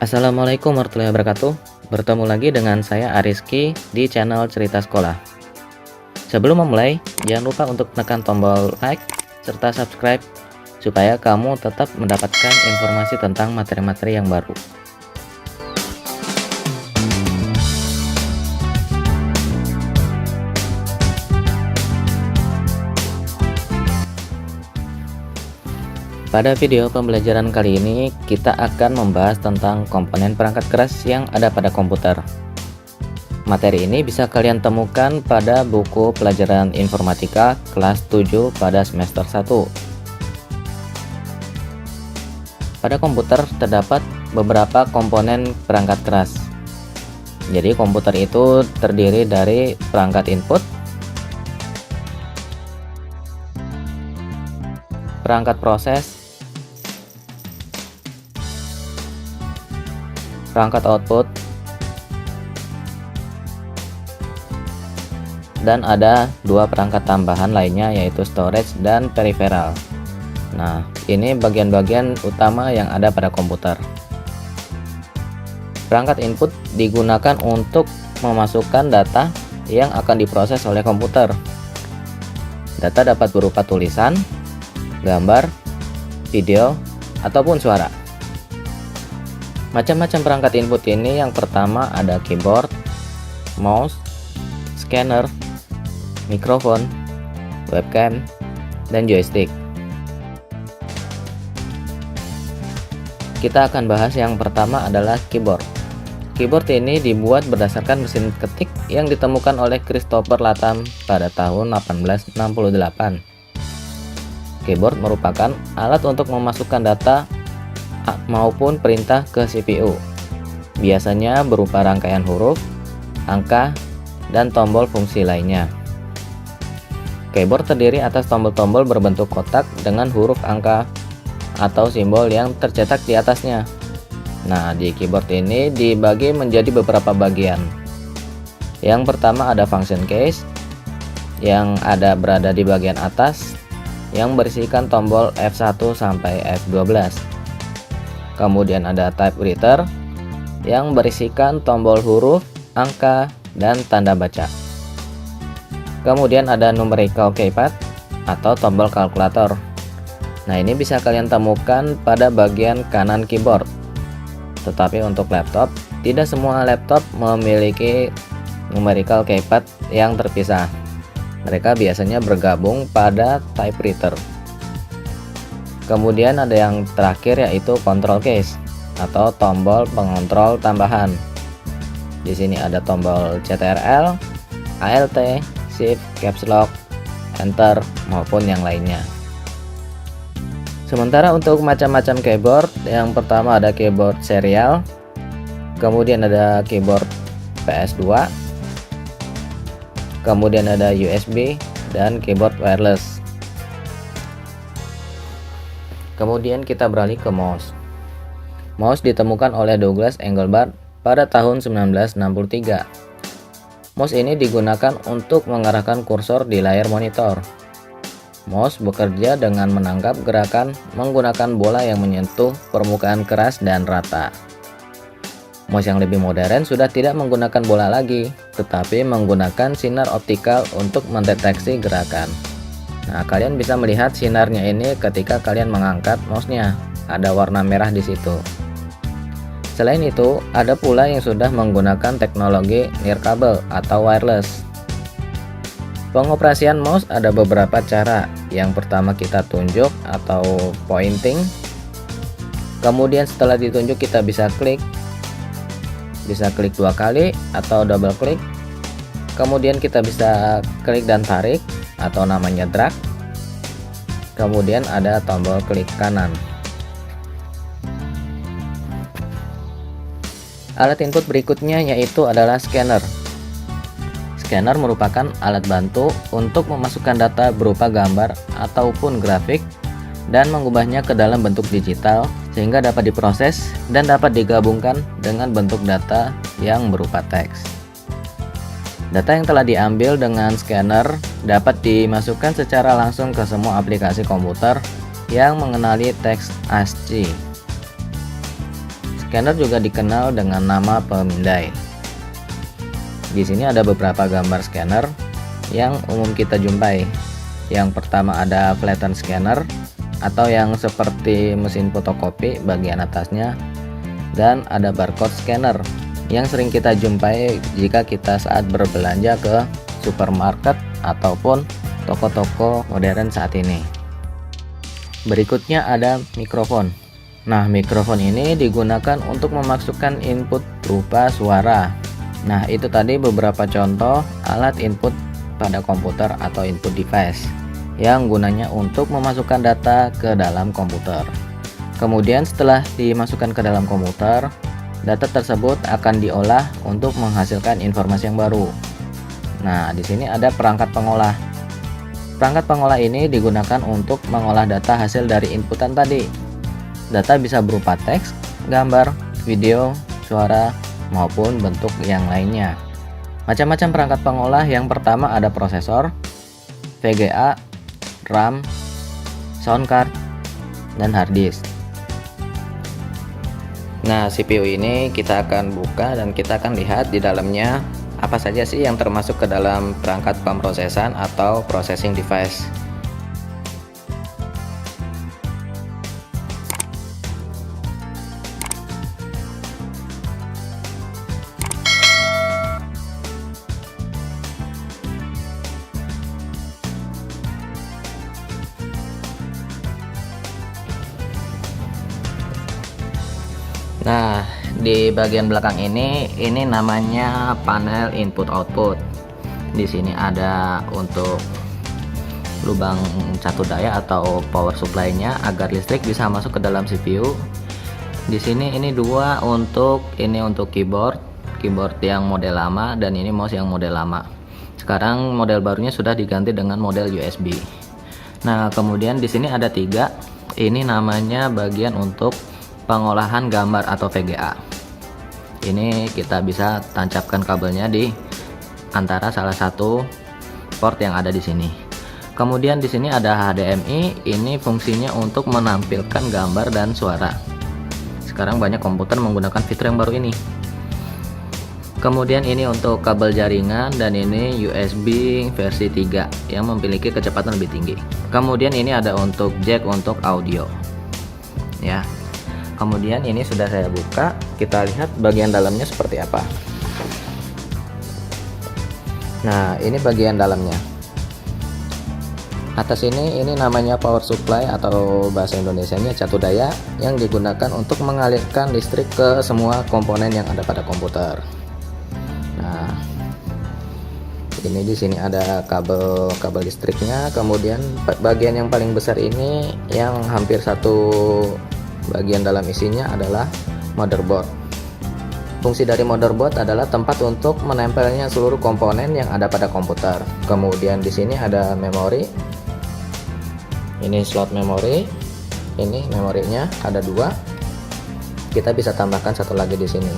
Assalamualaikum warahmatullahi wabarakatuh. Bertemu lagi dengan saya Ariski di channel Cerita Sekolah. Sebelum memulai, jangan lupa untuk tekan tombol like serta subscribe supaya kamu tetap mendapatkan informasi tentang materi-materi yang baru. Pada video pembelajaran kali ini, kita akan membahas tentang komponen perangkat keras yang ada pada komputer. Materi ini bisa kalian temukan pada buku pelajaran informatika kelas 7 pada semester 1. Pada komputer terdapat beberapa komponen perangkat keras. Jadi komputer itu terdiri dari perangkat input, perangkat proses, perangkat output, dan ada dua perangkat tambahan lainnya yaitu storage dan peripheral. Nah, ini bagian-bagian utama yang ada pada komputer. Perangkat input digunakan untuk memasukkan data yang akan diproses oleh komputer. Data dapat berupa tulisan, gambar, video, ataupun suara. Macam-macam perangkat input ini yang pertama ada keyboard, mouse, scanner, mikrofon, webcam, dan joystick. Kita akan bahas yang pertama adalah keyboard. Keyboard ini dibuat berdasarkan mesin ketik yang ditemukan oleh Christopher Latham pada tahun 1868. Keyboard merupakan alat untuk memasukkan data maupun perintah ke CPU. Biasanya berupa rangkaian huruf, angka, dan tombol fungsi lainnya. Keyboard terdiri atas tombol-tombol berbentuk kotak dengan huruf angka atau simbol yang tercetak di atasnya. Nah, di keyboard ini dibagi menjadi beberapa bagian. Yang pertama ada function keys yang berada di bagian atas yang berisikan tombol F1 sampai F12. Kemudian ada typewriter yang berisikan tombol huruf, angka, dan tanda baca. Kemudian ada numerical keypad atau tombol kalkulator. Nah, ini bisa kalian temukan pada bagian kanan keyboard. Tetapi untuk laptop, tidak semua laptop memiliki numerical keypad yang terpisah. Mereka biasanya bergabung pada typewriter. Kemudian ada yang terakhir yaitu control keys atau tombol pengontrol tambahan. Di sini ada tombol CTRL, ALT, Shift, Caps Lock, Enter maupun yang lainnya. Sementara untuk macam-macam keyboard, yang pertama ada keyboard serial, kemudian ada keyboard PS2, kemudian ada USB dan keyboard wireless. Kemudian kita beralih ke mouse. Mouse ditemukan oleh Douglas Engelbart pada tahun 1963. Mouse ini digunakan untuk mengarahkan kursor di layar monitor. Mouse bekerja dengan menangkap gerakan menggunakan bola yang menyentuh permukaan keras dan rata. Mouse yang lebih modern sudah tidak menggunakan bola lagi, tetapi menggunakan sinar optikal untuk mendeteksi gerakan. Nah, kalian bisa melihat sinarnya ini ketika kalian mengangkat mouse-nya. Ada warna merah di situ. Selain itu, ada pula yang sudah menggunakan teknologi nirkabel atau wireless. Pengoperasian mouse ada beberapa cara. Yang pertama kita tunjuk atau pointing. Kemudian setelah ditunjuk kita bisa klik. Bisa klik 2 kali atau double klik. Kemudian kita bisa klik dan tarik atau namanya drag. Kemudian ada tombol klik kanan. Alat input berikutnya yaitu adalah scanner. Scanner merupakan alat bantu untuk memasukkan data berupa gambar ataupun grafik dan mengubahnya ke dalam bentuk digital sehingga dapat diproses dan dapat digabungkan dengan bentuk data yang berupa teks. Data yang telah diambil dengan scanner dapat dimasukkan secara langsung ke semua aplikasi komputer yang mengenali teks ASCII. Scanner juga dikenal dengan nama pemindai. Di sini ada beberapa gambar scanner yang umum kita jumpai. Yang pertama ada flatten scanner atau yang seperti mesin fotokopi bagian atasnya, dan ada barcode scanner yang sering kita jumpai jika kita saat berbelanja ke supermarket ataupun toko-toko modern saat ini. Berikutnya ada mikrofon. Nah, mikrofon ini digunakan untuk memasukkan input berupa suara. Nah, itu tadi beberapa contoh alat input pada komputer atau input device yang gunanya untuk memasukkan data ke dalam komputer. Kemudian setelah dimasukkan ke dalam komputer, data tersebut akan diolah untuk menghasilkan informasi yang baru. Nah, di sini ada perangkat pengolah. Perangkat pengolah ini digunakan untuk mengolah data hasil dari inputan tadi. Data bisa berupa teks, gambar, video, suara, maupun bentuk yang lainnya. Macam-macam perangkat pengolah. Yang pertama ada prosesor, VGA, RAM, sound card, dan hard disk. Nah, CPU ini kita akan buka dan kita akan lihat di dalamnya apa saja sih yang termasuk ke dalam perangkat pemrosesan atau processing device. Nah, di bagian belakang ini namanya panel input output. Di sini ada untuk lubang catu daya atau power supply-nya agar listrik bisa masuk ke dalam CPU. Di sini ini dua untuk keyboard yang model lama, dan ini mouse yang model lama. Sekarang model barunya sudah diganti dengan model USB. Nah, kemudian di sini ada tiga. Ini namanya bagian untuk pengolahan gambar atau VGA. Ini kita bisa tancapkan kabelnya di antara salah satu port yang ada di sini. Kemudian di sini ada HDMI. Ini fungsinya untuk menampilkan gambar dan suara. Sekarang banyak komputer menggunakan fitur yang baru ini. Kemudian ini untuk kabel jaringan, dan ini USB versi 3 yang memiliki kecepatan lebih tinggi. Kemudian ini ada untuk jack untuk audio. Ya. Kemudian ini sudah saya buka, kita lihat bagian dalamnya seperti apa. Nah, ini bagian dalamnya. Atas ini namanya power supply atau bahasa Indonesianya catu daya yang digunakan untuk mengalirkan listrik ke semua komponen yang ada pada komputer. Nah, ini di sini ada kabel listriknya. Kemudian bagian yang paling besar ini yang hampir satu bagian dalam isinya adalah motherboard. Fungsi dari motherboard adalah tempat untuk menempelnya seluruh komponen yang ada pada komputer. Kemudian di sini ada memori. Ini slot memori. Ini memorinya ada dua. Kita bisa tambahkan satu lagi di sini.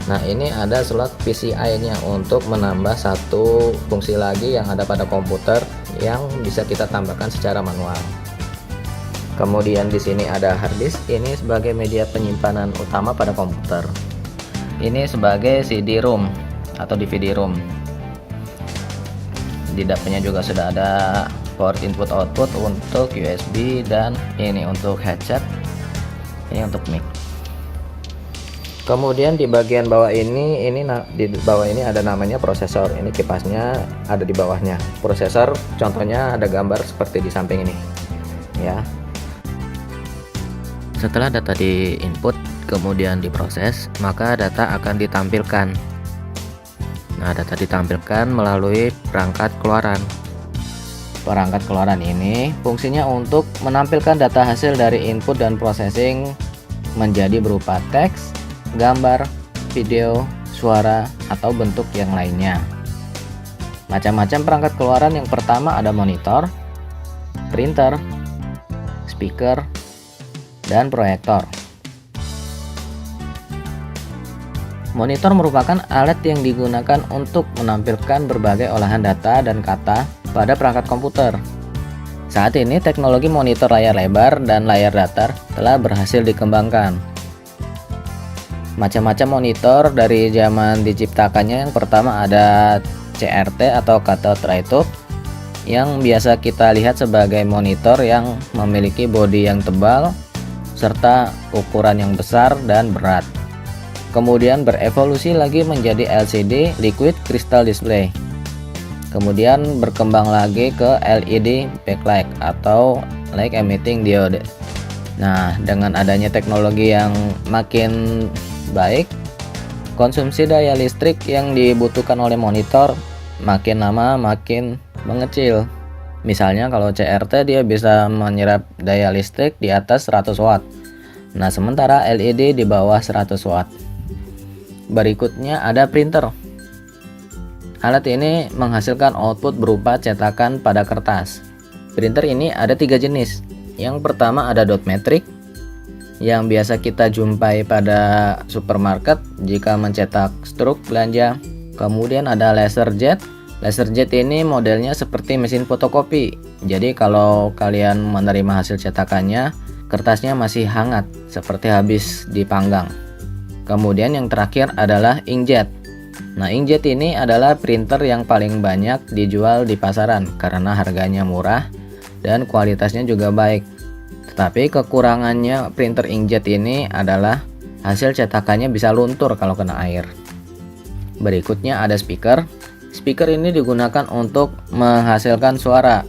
Nah, ini ada slot PCI-nya untuk menambah satu fungsi lagi yang ada pada komputer yang bisa kita tambahkan secara manual. Kemudian di sini ada hard disk. Ini sebagai media penyimpanan utama pada komputer. Ini sebagai CD-ROM atau DVD-ROM. Di dalamnya juga sudah ada port input output untuk USB, dan ini untuk headset. Ini untuk mic. Kemudian di bagian bawah ini di bawah ini ada namanya prosesor. Ini kipasnya ada di bawahnya. Prosesor contohnya ada gambar seperti di samping ini. Ya. Setelah data di input kemudian diproses, maka data akan ditampilkan. Nah, data ditampilkan melalui perangkat keluaran. Perangkat keluaran ini fungsinya untuk menampilkan data hasil dari input dan processing menjadi berupa teks, gambar, video, suara, atau bentuk yang lainnya. Macam-macam perangkat keluaran. Yang pertama ada monitor, printer, speaker, dan proyektor. Monitor merupakan alat yang digunakan untuk menampilkan berbagai olahan data dan kata pada perangkat komputer. Saat ini teknologi monitor layar lebar dan layar datar telah berhasil dikembangkan. Macam-macam monitor dari zaman diciptakannya. Yang pertama ada CRT atau cathode ray tube, yang biasa kita lihat sebagai monitor yang memiliki bodi yang tebal serta ukuran yang besar dan berat. Kemudian berevolusi lagi menjadi LCD, liquid crystal display. Kemudian berkembang lagi ke LED backlight atau light emitting diode. Nah, dengan adanya teknologi yang makin baik, konsumsi daya listrik yang dibutuhkan oleh monitor makin lama makin mengecil. Misalnya kalau CRT dia bisa menyerap daya listrik di atas 100 watt. Nah, sementara LED di bawah 100 watt. Berikutnya ada printer. Alat ini menghasilkan output berupa cetakan pada kertas. Printer ini ada 3 jenis. Yang pertama ada dot matrix, yang biasa kita jumpai pada supermarket jika mencetak struk belanja. Kemudian ada laser jet. Laser jet ini modelnya seperti mesin fotokopi. Jadi kalau kalian menerima hasil cetakannya, kertasnya masih hangat seperti habis dipanggang. Kemudian yang terakhir adalah inkjet. Nah, inkjet ini adalah printer yang paling banyak dijual di pasaran karena harganya murah dan kualitasnya juga baik. Tetapi kekurangannya printer inkjet ini adalah hasil cetakannya bisa luntur kalau kena air. Berikutnya ada speaker. Speaker ini digunakan untuk menghasilkan suara.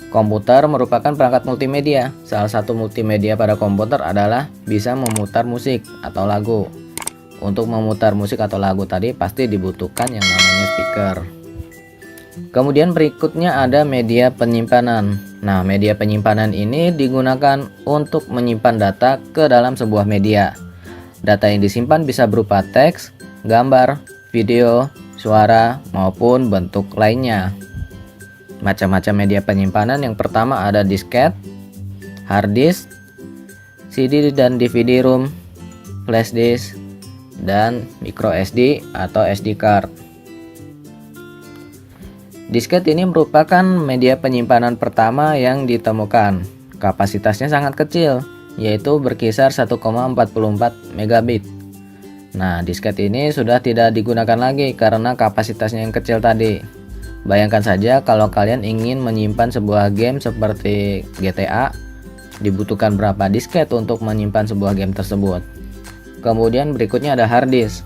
Komputer merupakan perangkat multimedia. Salah satu multimedia pada komputer adalah bisa memutar musik atau lagu. Untuk memutar musik atau lagu tadi pasti dibutuhkan yang namanya speaker. Kemudian berikutnya ada media penyimpanan. Nah, media penyimpanan ini digunakan untuk menyimpan data ke dalam sebuah media. Data yang disimpan bisa berupa teks, gambar, video, suara, maupun bentuk lainnya. Macam-macam media penyimpanan. Yang pertama ada disket, hard disk, CD dan DVD ROM, flash disk, dan micro SD atau SD card. Disket ini merupakan media penyimpanan pertama yang ditemukan. Kapasitasnya sangat kecil, yaitu berkisar 1,44 megabit. Nah, disket ini sudah tidak digunakan lagi karena kapasitasnya yang kecil tadi. Bayangkan saja kalau kalian ingin menyimpan sebuah game seperti GTA, dibutuhkan berapa disket untuk menyimpan sebuah game tersebut. Kemudian berikutnya ada hard disk.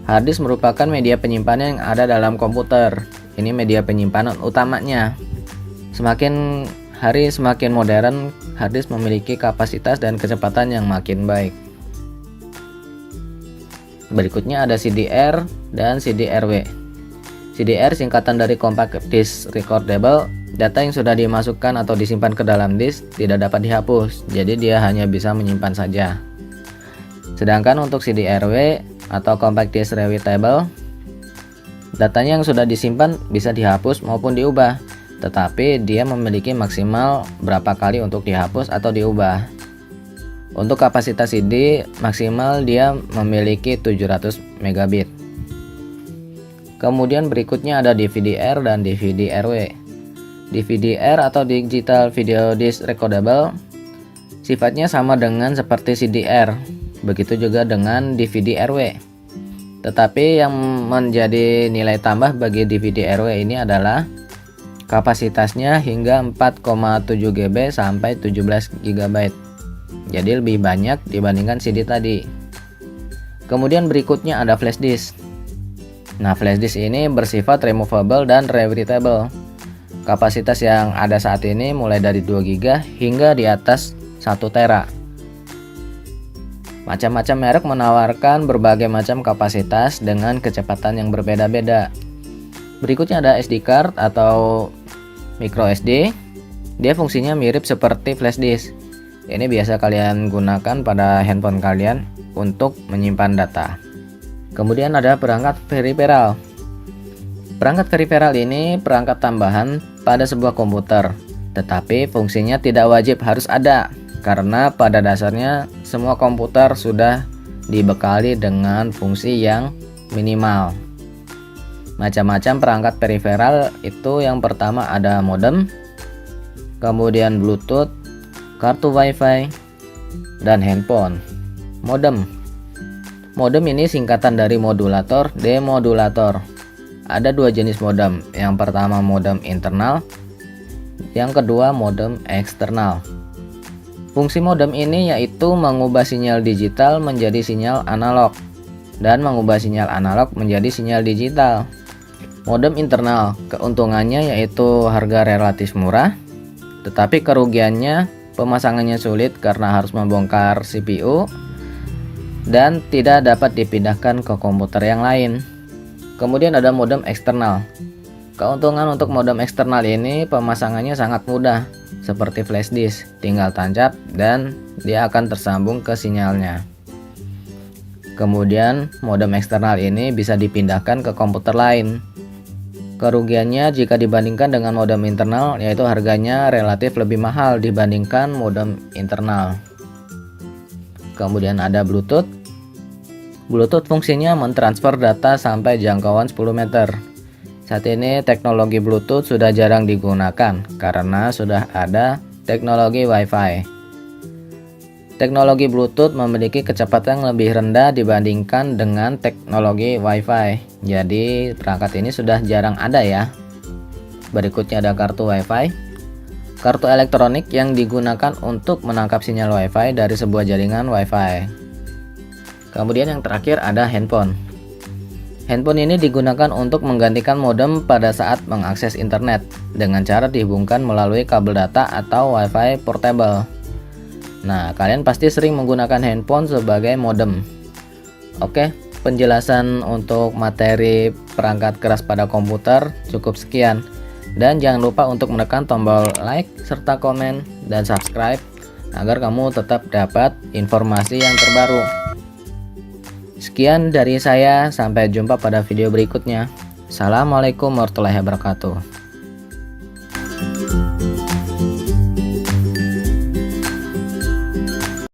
Hard disk merupakan media penyimpanan yang ada dalam komputer. Ini media penyimpanan utamanya. Semakin hari semakin modern, hard disk memiliki kapasitas dan kecepatan yang makin baik. Berikutnya ada CDR dan CDRW. CDR singkatan dari Compact Disk Recordable. Data yang sudah dimasukkan atau disimpan ke dalam disk tidak dapat dihapus, jadi dia hanya bisa menyimpan saja. Sedangkan untuk CDRW atau Compact Disk Rewritable, datanya yang sudah disimpan bisa dihapus maupun diubah, tetapi dia memiliki maksimal berapa kali untuk dihapus atau diubah. Untuk kapasitas CD maksimal dia memiliki 700 megabit. Kemudian berikutnya ada DVD-R dan DVD-RW. DVD-R atau Digital Video Disc Recordable sifatnya sama dengan seperti CDR. Begitu juga dengan DVD-RW. Tetapi yang menjadi nilai tambah bagi DVD-RW ini adalah kapasitasnya hingga 4,7 GB sampai 17 GB. Jadi lebih banyak dibandingkan CD tadi. Kemudian berikutnya ada flash disk. Nah, flash disk ini bersifat removable dan rewritable. Kapasitas yang ada saat ini mulai dari 2 GB hingga di atas 1 tera. Macam-macam merek menawarkan berbagai macam kapasitas dengan kecepatan yang berbeda-beda. Berikutnya ada SD card atau micro SD. Dia fungsinya mirip seperti flash disk. Ini biasa kalian gunakan pada handphone kalian untuk menyimpan data. Kemudian ada perangkat peripheral. Perangkat peripheral ini perangkat tambahan pada sebuah komputer, tetapi fungsinya tidak wajib harus ada, karena pada dasarnya semua komputer sudah dibekali dengan fungsi yang minimal. Macam-macam perangkat peripheral itu yang pertama ada modem, kemudian Bluetooth, kartu WiFi, dan handphone. Modem. Modem ini singkatan dari modulator, demodulator. Ada dua jenis modem. Yang pertama modem internal, yang kedua modem eksternal. Fungsi modem ini yaitu mengubah sinyal digital menjadi sinyal analog dan mengubah sinyal analog menjadi sinyal digital. Modem internal, keuntungannya yaitu harga relatif murah, tetapi kerugiannya pemasangannya sulit karena harus membongkar CPU dan tidak dapat dipindahkan ke komputer yang lain. Kemudian ada modem eksternal. Keuntungan untuk modem eksternal ini pemasangannya sangat mudah, seperti flash disk, tinggal tancap dan dia akan tersambung ke sinyalnya. Kemudian modem eksternal ini bisa dipindahkan ke komputer lain. Kerugiannya jika dibandingkan dengan modem internal yaitu harganya relatif lebih mahal dibandingkan modem internal. Kemudian ada Bluetooth. Bluetooth fungsinya mentransfer data sampai jangkauan 10 meter. Saat ini teknologi Bluetooth sudah jarang digunakan karena sudah ada teknologi Wi-Fi. Teknologi Bluetooth memiliki kecepatan yang lebih rendah dibandingkan dengan teknologi Wi-Fi. Jadi perangkat ini sudah jarang ada ya. Berikutnya ada kartu Wi-Fi. Kartu elektronik yang digunakan untuk menangkap sinyal Wi-Fi dari sebuah jaringan Wi-Fi. Kemudian yang terakhir ada handphone. Handphone ini digunakan untuk menggantikan modem pada saat mengakses internet dengan cara dihubungkan melalui kabel data atau Wi-Fi portable. Nah, kalian pasti sering menggunakan handphone sebagai modem. Oke, penjelasan untuk materi perangkat keras pada komputer cukup sekian. Dan jangan lupa untuk menekan tombol like serta komen dan subscribe agar kamu tetap dapat informasi yang terbaru. Sekian dari saya, sampai jumpa pada video berikutnya. Assalamualaikum warahmatullahi wabarakatuh.